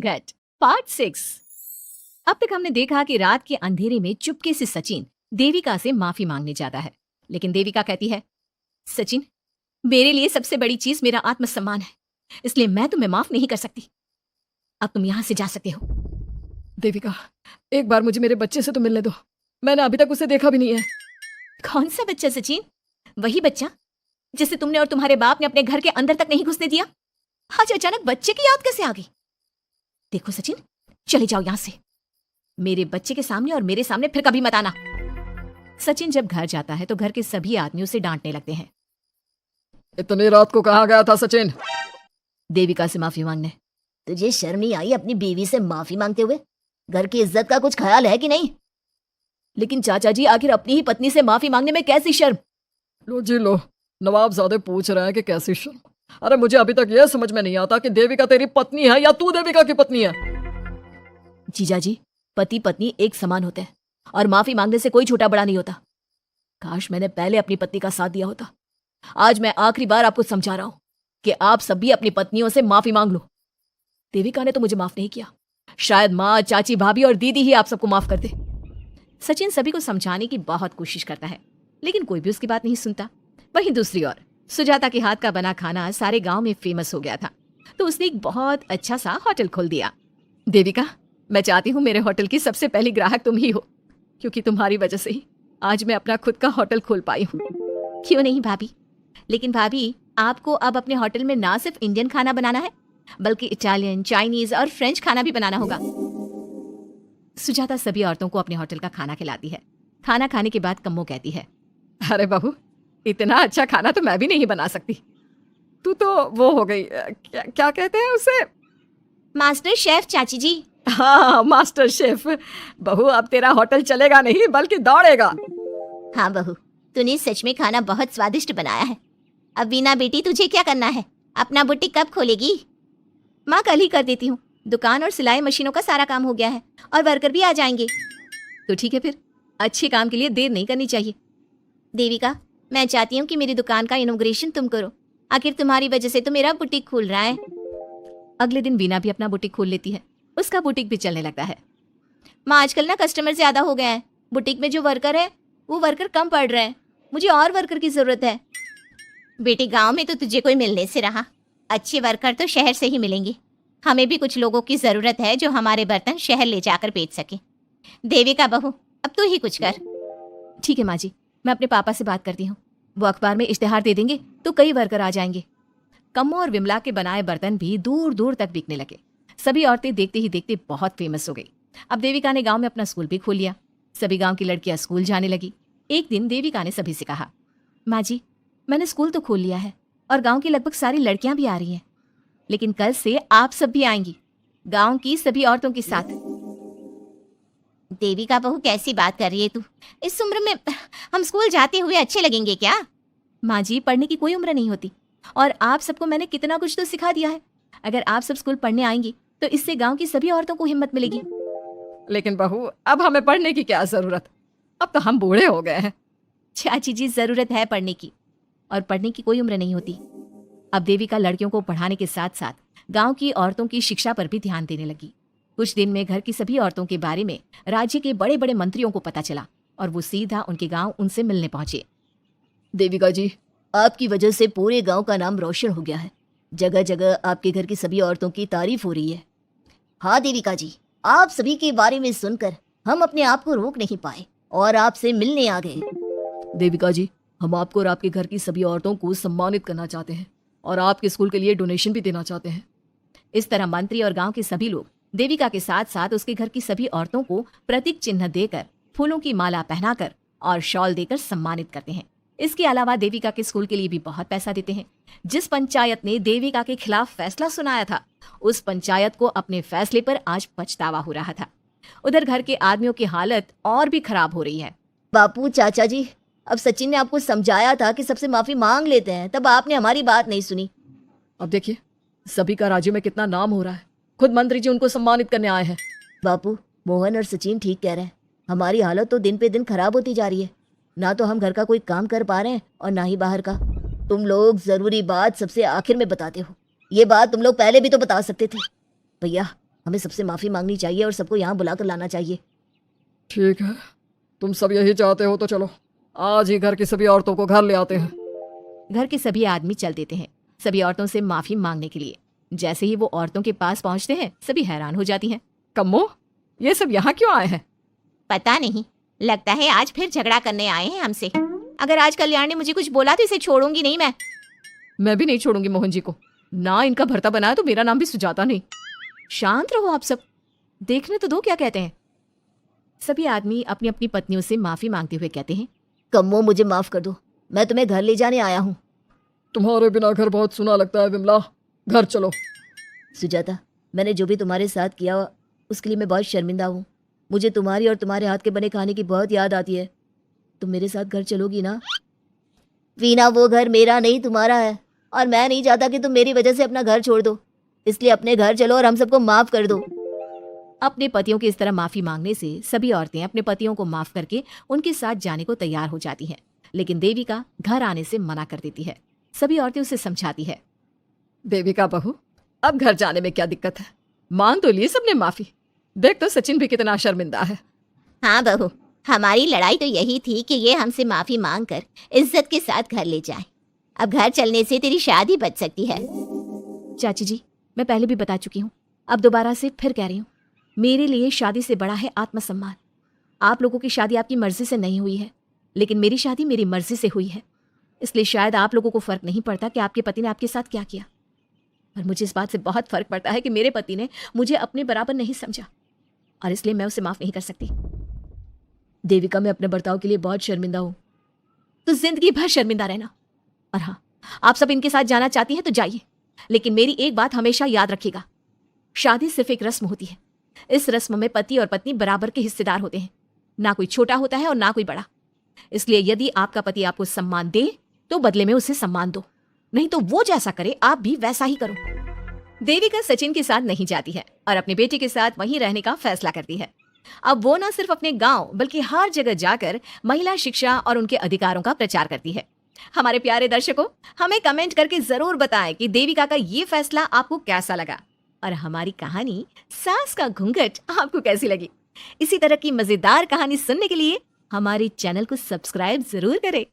घट पार्ट 6। अब तक हमने देखा कि रात के अंधेरे में चुपके से सचिन देविका से माफी मांगने जाता है, लेकिन देविका कहती है, सचिन, मेरे लिए सबसे बड़ी चीज मेरा आत्मसम्मान है, इसलिए मैं तुम्हें माफ नहीं कर सकती। अब तुम यहां से जा सकते हो। देविका, एक बार मुझे मेरे बच्चे से तो मिलने दो, मैंने अभी तक उसे देखा भी नहीं है। कौन सा बच्चा सचिन? वही बच्चा जिसे तुमने और तुम्हारे बाप ने अपने घर के अंदर तक नहीं घुसने दिया। आज अचानक बच्चे की याद कैसे आ गई? देखो सचिन, चले जाओ यहां से, मेरे बच्चे के सामने और मेरे सामने फिर कभी मत आना। सचिन जब घर जाता है तो घर के सभी आदमी उसे डांटने लगते हैं। इतनी रात को कहाँ गया था सचिन? देविका से माफी मांगने। तुझे शर्म नहीं आई अपनी बीवी से माफी मांगते हुए? घर की इज्जत का कुछ ख्याल है कि नहीं? लेकिन चाचा जी, आखिर अपनी ही पत्नी से माफी मांगने में कैसी शर्म? लो जी लो, नवाबजादे पूछ रहे हैं कि कैसी शर्म। अरे मुझे अभी तक यह समझ में नहीं आता कि देविका तेरी पत्नी है या तू देविका की पत्नी है। जीजा जी, पति पत्नी एक समान होते हैं और माफी मांगने से कोई छोटा बड़ा नहीं होता। काश मैंने पहले अपनी पत्नी का साथ दिया होता। आज मैं आखिरी बार आपको समझा रहा हूं कि आप सब भी अपनी पत्नियों से माफी मांग लो। देविका ने तो मुझे माफ नहीं किया, शायद माँ, चाची, भाभी और दीदी ही आप सबको माफ कर दे। सचिन सभी को समझाने की बहुत कोशिश करता है, लेकिन कोई भी उसकी बात नहीं सुनता। वहीं दूसरी ओर सुजाता के हाथ का बना खाना सारे गांव में फेमस हो गया था, तो उसने एक बहुत अच्छा सा होटल खोल दिया। देविका, मैं चाहती हूँ मेरे होटल की सबसे पहली ग्राहक तुम ही हो, क्योंकि तुम्हारी वजह से ही आज मैं अपना खुद का होटल खोल पाई हूँ। क्यों नहीं भाभी? लेकिन भाभी, आपको अब अपने होटल में ना सिर्फ इंडियन खाना बनाना है, बल्कि इटालियन, चाइनीज और फ्रेंच खाना भी बनाना होगा। सुजाता सभी औरतों को अपने होटल का खाना खिलाती है। खाना खाने के बाद कम्मो कहती है, अरे बहू, इतना अच्छा खाना तो मैं भी नहीं बना सकती। तू तो वो हो गई, क्या कहते हैं उसे? मास्टर शेफ चाची जी। हाँ, मास्टर शेफ। बहू, अब तेरा होटल चलेगा नहीं बल्कि दौड़ेगा। हाँ बहू, तूने सच में खाना बहुत स्वादिष्ट बनाया है। अब वीना बेटी, तुझे क्या करना है? अपना बुटीक कब खोलेगी? माँ, कल ही कर देती हूँ। दुकान और सिलाई मशीनों का सारा काम हो गया है और वर्कर भी आ जाएंगे। तो ठीक है, फिर अच्छे काम के लिए देर नहीं करनी चाहिए। देविका, मैं चाहती हूँ कि मेरी दुकान का इनॉग्रेशन तुम करो। आखिर तुम्हारी वजह से तो मेरा बुटीक खुल रहा है। अगले दिन वीना भी अपना बुटीक खोल लेती है। उसका बुटीक भी चलने लगता है। माँ, आजकल ना कस्टमर ज्यादा हो गए हैं। बुटीक में जो वर्कर है वो वर्कर कम पड़ रहे हैं। मुझे और वर्कर की जरूरत है। बेटी, गांव में तो तुझे कोई मिलने से रहा, अच्छे वर्कर तो शहर से ही मिलेंगे। हमें भी कुछ लोगों की जरूरत है जो हमारे बर्तन शहर ले जाकर बेच सके। देविका बहू, अब तू ही कुछ कर। ठीक है माँ जी, मैं अपने पापा से बात करती हूँ। वो अखबार में इश्तेहार दे देंगे तो कई वर्कर आ जाएंगे। कम्मो और विमला के बनाए बर्तन भी दूर दूर तक बिकने लगे। सभी औरतें देखते ही देखते बहुत फेमस हो गई। अब देविका ने गांव में अपना स्कूल भी खोल लिया। सभी गांव की लड़कियां स्कूल जाने लगी। एक दिन देविका ने सभी से कहा, माँ जी, मैंने स्कूल तो खोल लिया है और गांव की लगभग सारी लड़कियां भी आ रही हैं, लेकिन कल से आप सब भी आएंगी, गांव की सभी औरतों के साथ। देविका बहू, कैसी बात कर रही है तू? इस उम्र में हम स्कूल जाते हुए अच्छे लगेंगे क्या? माँ जी, पढ़ने की कोई उम्र नहीं होती और आप सबको मैंने कितना कुछ तो सिखा दिया है। अगर आप सब स्कूल पढ़ने आएंगी तो इससे गांव की सभी औरतों को हिम्मत मिलेगी। लेकिन बहू, अब हमें पढ़ने की क्या जरूरत? अब तो हम बूढ़े हो गए हैं। चाची जी, जरूरत है पढ़ने की, और पढ़ने की कोई उम्र नहीं होती। अब देविका लड़कियों को पढ़ाने के साथ साथ गांव की औरतों की शिक्षा पर भी ध्यान देने लगी। कुछ दिन में घर की सभी औरतों के बारे में राज्य के बड़े बड़े मंत्रियों को पता चला और वो सीधा उनके गांव उनसे मिलने पहुंचे। देविका जी, आपकी वजह से पूरे गांव का नाम रोशन हो गया है। जगह जगह आपके घर की सभी औरतों की तारीफ हो रही है। हाँ देविका जी, आप सभी के बारे में सुनकर हम अपने आप को रोक नहीं पाए और आपसे मिलने आ गए। देविका जी, हम आपको और आपके घर की सभी औरतों को सम्मानित करना चाहते हैं और आपके स्कूल के लिए डोनेशन भी देना चाहते हैं। इस तरह मंत्री और गांव के सभी लोग देविका के साथ साथ उसके घर की सभी औरतों को प्रतीक चिन्ह देकर, फूलों की माला पहनाकर और शॉल देकर सम्मानित करते हैं। इसके अलावा देविका के स्कूल के लिए भी बहुत पैसा देते हैं। जिस पंचायत ने देविका के खिलाफ फैसला सुनाया था, उस पंचायत को अपने फैसले पर आज पछतावा हो रहा था। उधर घर के आदमियों की हालत और भी खराब हो रही है। बापू, चाचा जी, अब सचिन ने आपको समझाया था कि सबसे माफी मांग लेते हैं, तब आपने हमारी बात नहीं सुनी। अब देखिए, सभी का राज्य में कितना नाम हो रहा है। खुद मंत्री जी उनको सम्मानित करने आए हैं। बापू, मोहन और सचिन ठीक कह रहे हैं। हमारी हालत तो दिन पे दिन खराब होती जा रही है। ना तो हम घर का कोई काम कर पा रहे हैं और ना ही बाहर का। तुम लोग जरूरी बात सबसे आखिर में बताते हो। ये बात तुम लोग पहले भी तो बता सकते थे। भैया, हमें सबसे माफी मांगनी चाहिए और सबको यहाँ बुलाकर लाना चाहिए। ठीक है, तुम सब यही चाहते हो तो चलो, आज ही घर की सभी औरतों को घर ले आते हैं। घर के सभी आदमी चल देते हैं सभी औरतों से माफी मांगने के लिए। जैसे ही वो औरतों के पास पहुंचते हैं सभी हैरान हो जाती हैं। कम्मो, ये सब यहाँ क्यों आए हैं? पता नहीं, लगता है आज फिर झगड़ा करने आए हैं हमसे। अगर आज कल्याण ने मुझे कुछ बोला तो इसे छोड़ूंगी नहीं मैं। मैं भी नहीं छोड़ूंगी मोहन जी को, ना इनका भरता बनाया तो मेरा नाम भी सुजाता नहीं। शांत रहो आप सब, देखने तो दो क्या कहते हैं। सभी आदमी अपनी अपनी पत्नियों से माफी मांगते हुए कहते हैं, कम्मो मुझे माफ कर दो, मैं तुम्हें घर ले जाने आया हूँ। तुम्हारे बिना घर बहुत सुना लगता है विमला, घर चलो। सुजाता, मैंने जो भी तुम्हारे साथ किया उसके लिए मैं बहुत शर्मिंदा हूँ। मुझे तुम्हारी और तुम्हारे हाथ के बने खाने की बहुत याद आती है। तुम मेरे साथ घर चलोगी ना? वीना, वो घर मेरा नहीं तुम्हारा है और मैं नहीं चाहता कि तुम मेरी वजह से अपना घर छोड़ दो, इसलिए अपने घर चलो और हम सबको माफ कर दो। अपने पतियों की इस तरह माफी मांगने से सभी औरतें अपने पतियों को माफ करके उनके साथ जाने को तैयार हो जाती हैं। लेकिन देविका घर आने से मना कर देती है। सभी औरतें उसे समझाती है, देविका बहू, अब घर जाने में क्या दिक्कत है? मांग तो लिए सबने माफी। देख तो सचिन भी कितना शर्मिंदा है। हाँ बहू, हमारी लड़ाई तो यही थी कि ये हमसे माफी मांग कर इज्जत के साथ घर ले जाए। अब घर चलने से तेरी शादी बच सकती है। चाची जी, मैं पहले भी बता चुकी हूँ, अब दोबारा से फिर कह रही हूँ, मेरे लिए शादी से बड़ा है आत्मसम्मान। आप लोगों की शादी आपकी मर्जी से नहीं हुई है, लेकिन मेरी शादी मेरी मर्जी से हुई है। इसलिए शायद आप लोगों को फर्क नहीं पड़ता कि आपके पति ने आपके साथ क्या किया, पर मुझे इस बात से बहुत फर्क पड़ता है कि मेरे पति ने मुझे अपने बराबर नहीं समझा और इसलिए मैं उसे माफ नहीं कर सकती। देविका, मैं अपने बर्ताव के लिए बहुत शर्मिंदा हूँ। तो जिंदगी भर शर्मिंदा रहना। और हाँ, आप सब इनके साथ जाना चाहती हैं तो जाइए, लेकिन मेरी एक बात हमेशा याद रखिएगा, शादी सिर्फ एक रस्म होती है। इस रस्म में पति और पत्नी बराबर के हिस्सेदार होते हैं, ना कोई छोटा होता है और ना कोई बड़ा। इसलिए यदि आपका पति आपको सम्मान दे तो बदले में उसे सम्मान दो, नहीं तो वो जैसा करे आप भी वैसा ही करो। देविका सचिन के साथ नहीं जाती है और अपने बेटे के साथ वहीं रहने का फैसला करती है। अब वो न सिर्फ अपने गांव बल्कि हर जगह जाकर महिला शिक्षा और उनके अधिकारों का प्रचार करती है। हमारे प्यारे दर्शकों, हमें कमेंट करके जरूर बताएं कि देविका का ये फैसला आपको कैसा लगा और हमारी कहानी सास का घूंघट आपको कैसी लगी। इसी तरह की मजेदार कहानी सुनने के लिए हमारे चैनल को सब्सक्राइब जरूर करें।